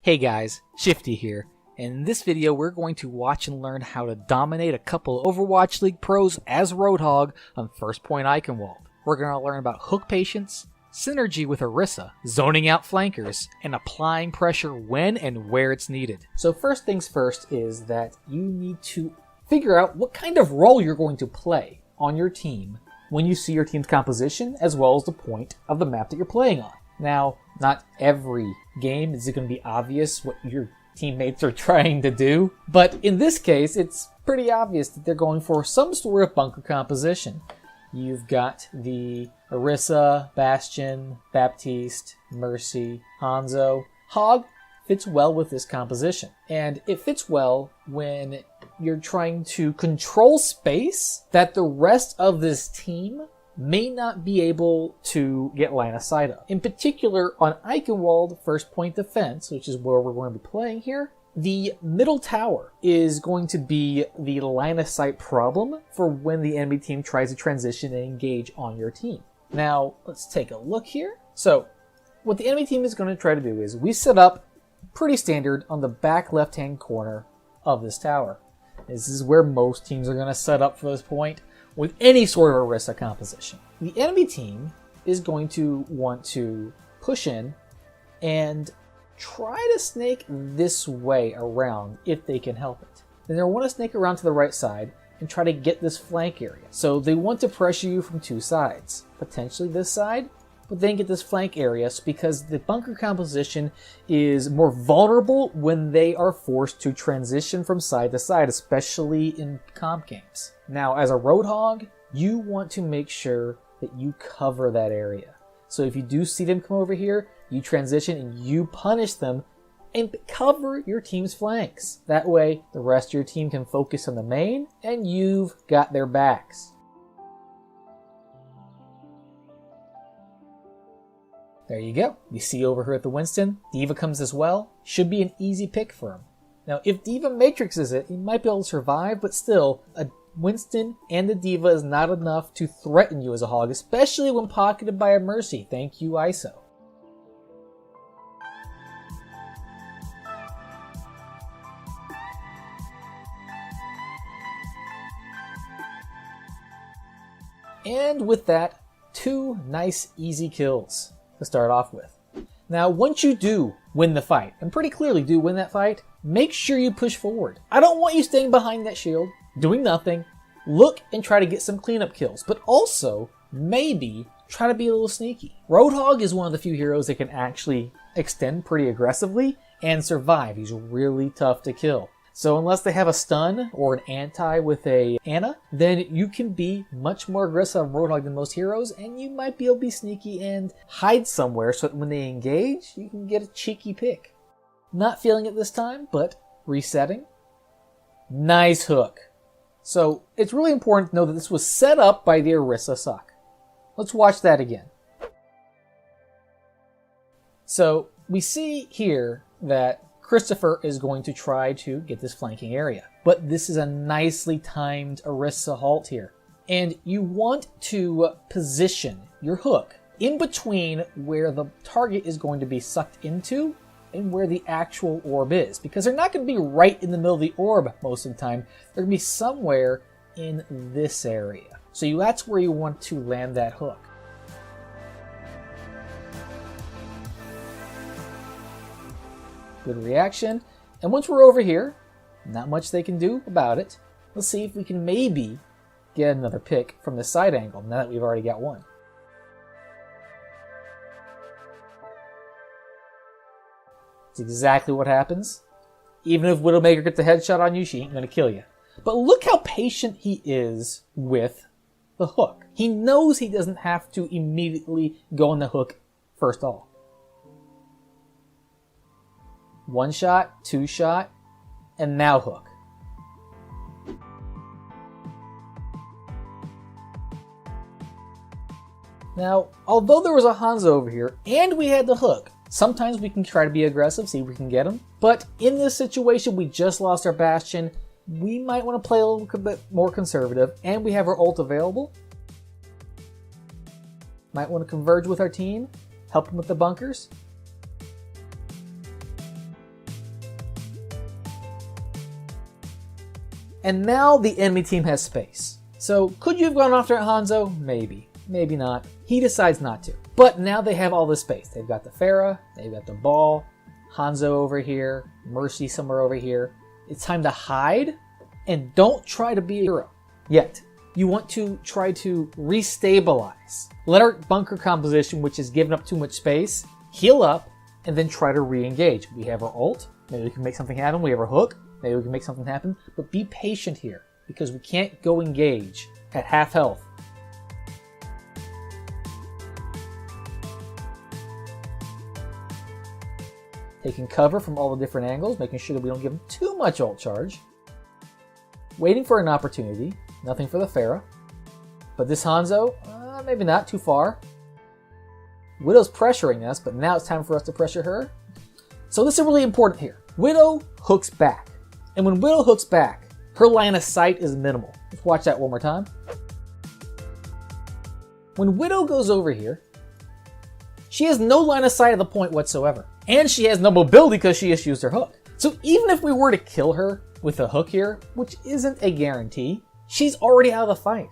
Hey guys, Shifty here. In this video we're going to watch and learn how to dominate a couple Overwatch League pros as Roadhog on First Point Eichenwald. We're going to learn about hook patience, synergy with Orisa, zoning out flankers, and applying pressure when and where it's needed. So first things first is that you need to figure out what kind of role you're going to play on your team when you see your team's composition as well as the point of the map that you're playing on. Now, not every game is it going to be obvious what your teammates are trying to do, but in this case, it's pretty obvious that they're going for some sort of bunker composition. You've got the Orisa, Bastion, Baptiste, Mercy, Hanzo. Hog fits well with this composition, and it fits well when you're trying to control space that the rest of this team may not be able to get line of sight of. In particular, on Eichenwald First Point Defense, which is where we're going to be playing here, the middle tower is going to be the line of sight problem for when the enemy team tries to transition and engage on your team. Now, let's take a look here. So, what the enemy team is going to try to do is we set up pretty standard on the back left-hand corner of this tower. This is where most teams are going to set up for this point with any sort of Orisa composition. The enemy team is going to want to push in and try to snake this way around if they can help it. Then they'll want to snake around to the right side and try to get this flank area. So they want to pressure you from two sides, potentially this side, but then get this flank area because the bunker composition is more vulnerable when they are forced to transition from side to side, especially in comp games. Now, as a Roadhog, you want to make sure that you cover that area. So if you do see them come over here, you transition and you punish them and cover your team's flanks. That way, the rest of your team can focus on the main and you've got their backs. There you go. We see over here at the Winston, D.Va comes as well. Should be an easy pick for him. Now, if D.Va matrixes it, he might be able to survive, but still, a Winston and the D.Va is not enough to threaten you as a hog, especially when pocketed by a Mercy. Thank you, ISO. And with that, 2 nice, easy kills to start off with. Now, once you do win the fight, and pretty clearly do win that fight, make sure you push forward. I don't want you staying behind that shield, doing nothing. Look and try to get some cleanup kills, but also maybe try to be a little sneaky. Roadhog is one of the few heroes that can actually extend pretty aggressively and survive. He's really tough to kill. So unless they have a stun or an anti with a Ana, then you can be much more aggressive on Roadhog than most heroes, and you might be able to be sneaky and hide somewhere so that when they engage, you can get a cheeky pick. Not feeling it this time, but resetting. Nice hook. So it's really important to know that this was set up by the Orisa suck. Let's watch that again. So we see here that Christopher is going to try to get this flanking area. But this is a nicely timed Orisa halt here. And you want to position your hook in between where the target is going to be sucked into and where the actual orb is. Because they're not going to be right in the middle of the orb most of the time. They're going to be somewhere in this area. So that's where you want to land that hook. Good reaction. And once we're over here, not much they can do about it. Let's see if we can maybe get another pick from the side angle now that we've already got one. It's exactly what happens. Even if Widowmaker gets the headshot on you, she ain't gonna kill you. But look how patient he is with the hook. He knows he doesn't have to immediately go on the hook first all. 1 shot, 2 shot, and now hook. Now, although there was a Hanzo over here, and we had the hook, sometimes we can try to be aggressive, see if we can get him. But in this situation, we just lost our Bastion. We might want to play a little bit more conservative, and we have our ult available. Might want to converge with our team, help them with the bunkers. And now the enemy team has space. So could you have gone after Hanzo? Maybe. Maybe not. He decides not to. But now they have all this space. They've got the Pharah, they've got the ball, Hanzo over here, Mercy somewhere over here. It's time to hide, and don't try to be a hero yet. You want to try to restabilize. Let our bunker composition, which has given up too much space, heal up, and then try to re-engage. We have our ult. Maybe we can make something happen. We have our hook. Maybe we can make something happen. But be patient here, because we can't go engage at half health. Taking cover from all the different angles, making sure that we don't give them too much ult charge. Waiting for an opportunity. Nothing for the Pharah. But this Hanzo, maybe not too far. Widow's pressuring us, but now it's time for us to pressure her. So this is really important here. Widow hooks back. And when Widow hooks back, her line of sight is minimal. Let's watch that one more time. When Widow goes over here, she has no line of sight of the point whatsoever. And she has no mobility because she just used her hook. So even if we were to kill her with a hook here, which isn't a guarantee, she's already out of the fight.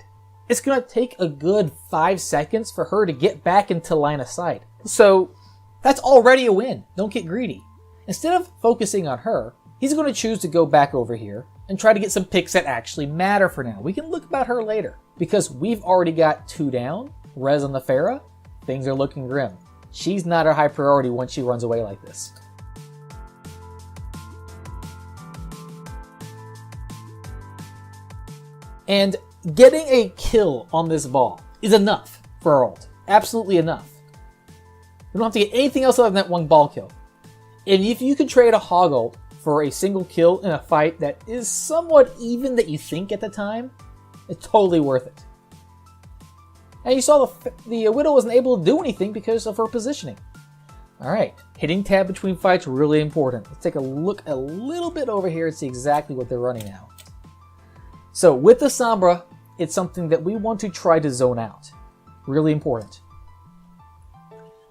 It's going to take a good 5 seconds for her to get back into line of sight. So that's already a win. Don't get greedy. Instead of focusing on her, he's going to choose to go back over here and try to get some picks that actually matter for now. We can look about her later because we've already got 2 down. Res on the Pharah. Things are looking grim. She's not our high priority once she runs away like this. And getting a kill on this ball is enough for our ult. Absolutely enough. We don't have to get anything else other than that one ball kill. And if you can trade a hog ult for a single kill in a fight that is somewhat even that you think at the time, it's totally worth it. And you saw the Widow wasn't able to do anything because of her positioning. Alright, hitting tab between fights, really important. Let's take a look a little bit over here and see exactly what they're running now. So with the Sombra, it's something that we want to try to zone out. Really important.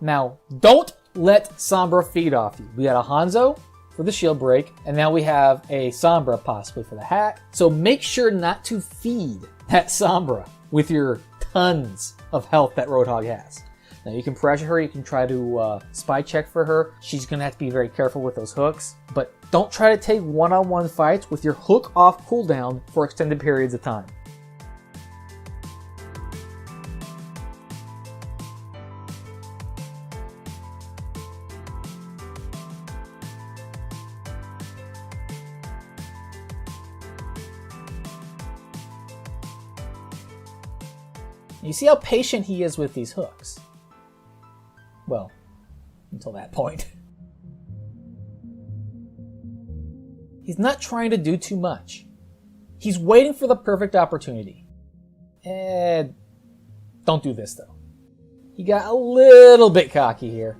Now, don't let Sombra feed off you. We got a Hanzo for the shield break, and now we have a Sombra possibly for the hack. So make sure not to feed that Sombra with your tons of health that Roadhog has. Now you can pressure her, you can try to spy check for her. She's going to have to be very careful with those hooks, but don't try to take one-on-one fights with your hook off cooldown for extended periods of time. You see how patient he is with these hooks? Well, until that point. He's not trying to do too much. He's waiting for the perfect opportunity. And don't do this though. He got a little bit cocky here.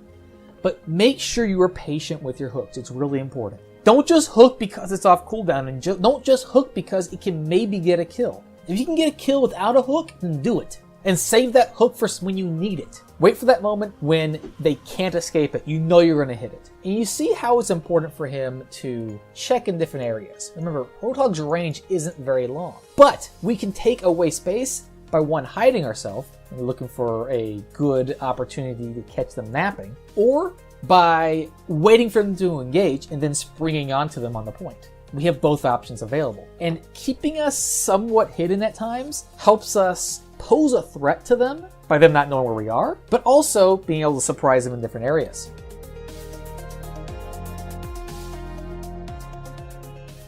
But make sure you are patient with your hooks. It's really important. Don't just hook because it's off cooldown, and don't just hook because it can maybe get a kill. If you can get a kill without a hook, then do it. And save that hook for when you need it. Wait for that moment when they can't escape it. You know you're going to hit it. And you see how it's important for him to check in different areas. Remember, Roadhog's range isn't very long. But we can take away space by one, hiding ourselves and looking for a good opportunity to catch them napping, or by waiting for them to engage and then springing onto them on the point. We have both options available. And keeping us somewhat hidden at times helps us pose a threat to them by them not knowing where we are, but also being able to surprise them in different areas.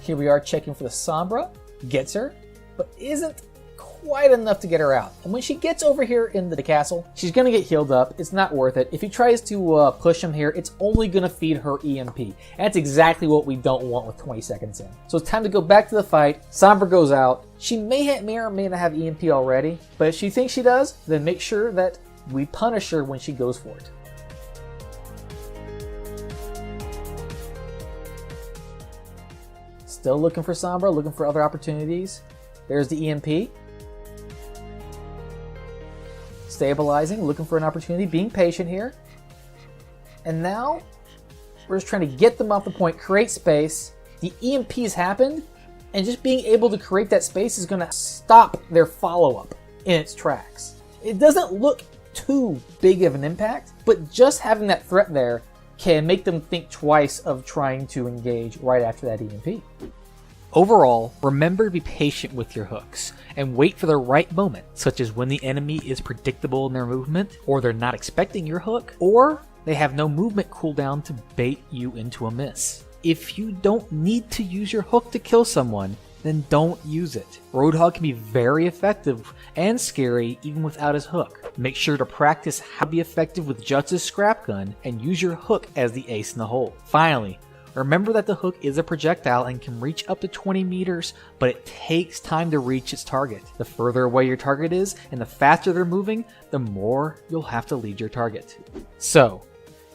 Here we are checking for the Sombra, gets her, but isn't quite enough to get her out. And when she gets over here in the castle, she's going to get healed up. It's not worth it. If he tries to push him here, it's only going to feed her EMP. And that's exactly what we don't want with 20 seconds in. So it's time to go back to the fight. Sombra goes out. She may or may not have EMP already, but if she thinks she does, then make sure that we punish her when she goes for it. Still looking for Sombra, looking for other opportunities. There's the EMP. Stabilizing, looking for an opportunity, being patient here. And now, we're just trying to get them off the point, create space. The EMP's happened, And just being able to create that space is going to stop their follow-up in its tracks. It doesn't look too big of an impact, but just having that threat there can make them think twice of trying to engage right after that EMP. Overall, remember to be patient with your hooks and wait for the right moment, such as when the enemy is predictable in their movement, or they're not expecting your hook, or they have no movement cooldown to bait you into a miss. If you don't need to use your hook to kill someone, then don't use it. Roadhog can be very effective and scary even without his hook. Make sure to practice how to be effective with Juts' scrap gun and use your hook as the ace in the hole. Finally, remember that the hook is a projectile and can reach up to 20 meters, but it takes time to reach its target. The further away your target is and the faster they're moving, the more you'll have to lead your target. So,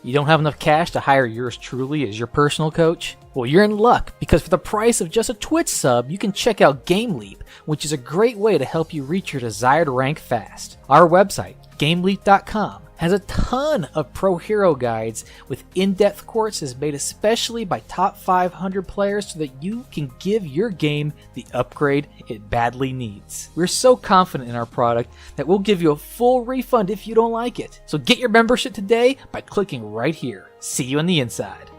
you don't have enough cash to hire yours truly as your personal coach? Well, you're in luck, because for the price of just a Twitch sub, you can check out GameLeap, which is a great way to help you reach your desired rank fast. Our website, GameLeap.com, has a ton of pro hero guides with in-depth courses made especially by top 500 players so that you can give your game the upgrade it badly needs. We're so confident in our product that we'll give you a full refund if you don't like it. So get your membership today by clicking right here. See you on the inside.